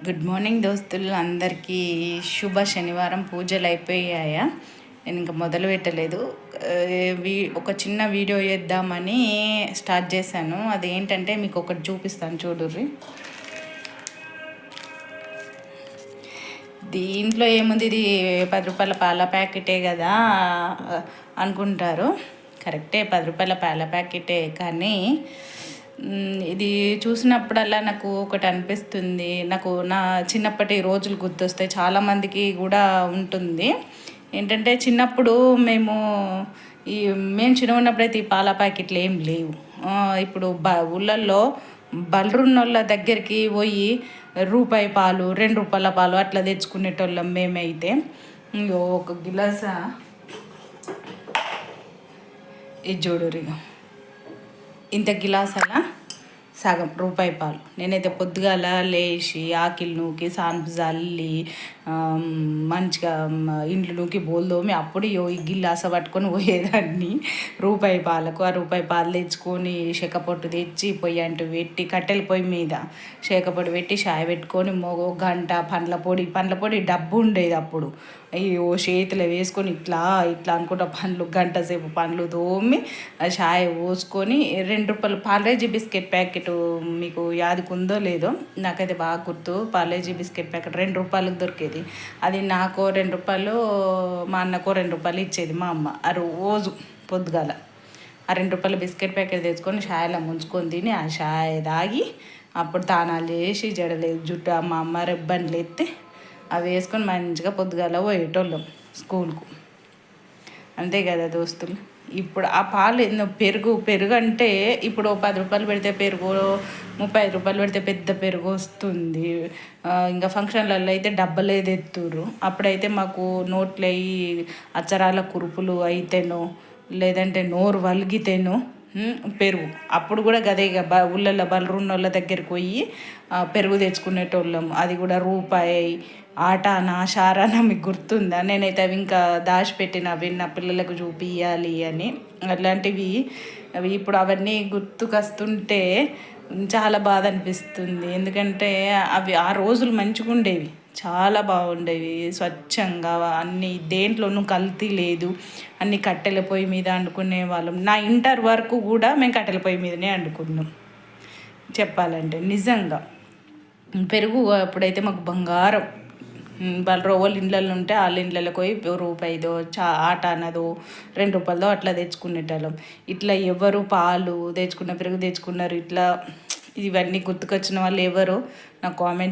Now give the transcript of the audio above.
Good morning దోస్తులు అందరికీ. శుభ శనివారం. పూజలు అయిపోయాయా? నేను ఇంకా మొదలు పెట్టలేదు. ఒక చిన్న వీడియో చేద్దామని స్టార్ట్ చేశాను. అదేంటంటే మీకు ఒకటి చూపిస్తాను, చూడుర్రి. దీంట్లో ఏముంది, ఇది 10 రూపాయల పాల ప్యాకెటే కదా అనుకుంటారు. కరెక్టే, 10 రూపాయల పాల ప్యాకెటే. కానీ ఇది చూసినప్పుడల్లా నాకు ఒకటి అనిపిస్తుంది. నాకు నా చిన్నప్పటి రోజులు గుర్తొస్తాయి. చాలామందికి కూడా ఉంటుంది. ఏంటంటే చిన్నప్పుడు మేము చిన్న ఉన్నప్పుడైతే ఈ పాల ప్యాకెట్లు ఏం లేవు. ఇప్పుడు ఊళ్ళల్లో బలరున్నోళ్ళ దగ్గరికి పోయి రూపాయి పాలు, 2 రూపాయల పాలు అట్లా తెచ్చుకునేటోళ్ళం మేమైతే. ఒక గిలాస ఇది చూడురిగా, ఇంత గిలాసాల సగం రూపాయి పాలు. నేనైతే పొద్దుగాల లేచి ఆకిలి నూకి సాన్పు జల్లి మంచిగా ఇండ్లు నూకి బోల్దోమి అప్పుడు ఈ గిలాస పట్టుకొని పోయేదాన్ని రూపాయి పాలకు. ఆ రూపాయి పాలు తెచ్చుకొని శేకపొట్టు తెచ్చి పొయ్యి అంటూ పెట్టి కట్టెల పొయ్యి మీద శేకపొట్టు పెట్టి చాయ్ పెట్టుకొని ఒక గంట పండ్ల పొడి డబ్బు ఉండేది అప్పుడు. ఓ చేతిలో వేసుకొని ఇట్లా అనుకుంటా గంట సేపు పండ్లు తోమి చాయ్ పోసుకొని 2 రూపాయలు పార్లేజీ బిస్కెట్ ప్యాకెట్, మీకు యాదికుందో లేదో, నాకైతే బాగా గుర్తు. పార్లేజీ బిస్కెట్ ప్యాకెట్ 2 రూపాయలకు దొరికేది. అది నాకో 2 రూపాయలు, మా అన్నకో 2 రూపాయలు ఇచ్చేది మా అమ్మ. ఆ రోజు పొద్దుగాల ఆ 2 రూపాయల బిస్కెట్ ప్యాకెట్ తెచ్చుకొని చాయ్లో ముంచుకొని తిని ఆ చాయ్ తాగి అప్పుడు తానాలు చేసి జడలేదు జుట్టు మా అమ్మ రెబ్బండ్లు ఎత్తి అవి వేసుకొని మంచిగా పొద్దుగాల పోయేటోళ్ళం స్కూల్కు. అంతే కదా దోస్తులు. ఇప్పుడు ఆ పాలు పెరుగు అంటే ఇప్పుడు 10 రూపాయలు పెడితే పెరుగు, 35 రూపాయలు పెడితే పెద్ద పెరుగు వస్తుంది. ఇంకా ఫంక్షన్లలో అయితే డబ్బలేది ఎత్తురు. అప్పుడైతే మాకు నోట్లో అచ్చరాల కురుపులు అయితేనో లేదంటే నోరు వలిగితేనో పెరుగు. అప్పుడు కూడా గదే ఊళ్ళల్లో బలరున్నోళ్ళ దగ్గరికి పోయి పెరుగు తెచ్చుకునేటోళ్ళం. అది కూడా రూపాయి. ఆటానా షారానా మీకు గుర్తుందా? నేనైతే అవి ఇంకా దాచిపెట్టినవి నా పిల్లలకు చూపియాలి అని. అట్లాంటివి ఇప్పుడు అవన్నీ గుర్తుకొస్తుంటే చాలా బాధ అనిపిస్తుంది. ఎందుకంటే అవి ఆ రోజులు మంచిగా ఉండేవి, చాలా బాగుండేవి. స్వచ్ఛంగా అన్ని దేంట్లోనూ కల్తీ లేదు. అన్ని కట్టెల పొయ్యి మీద వండుకునే వాళ్ళం. నా ఇంటర్ వరకు కూడా మేము కట్టెల పొయ్యి మీదనే వండుకున్నాం చెప్పాలంటే. నిజంగా పెరుగు అప్పుడైతే మాకు బంగారం. వాళ్ళ ఇండ్లలో ఉంటే వాళ్ళ ఇండ్లలోకి పోయి రూపాయిదో ఆటానదో 2 రూపాయలదో అట్లా తెచ్చుకునేటోళ్ళం. ఇట్లా ఎవరు పాలు తెచ్చుకున్న పెరుగు తెచ్చుకున్నారు ఇట్లా ఇవన్నీ గుర్తుకొచ్చిన వాళ్ళు ఎవరో నాకు కామెంట్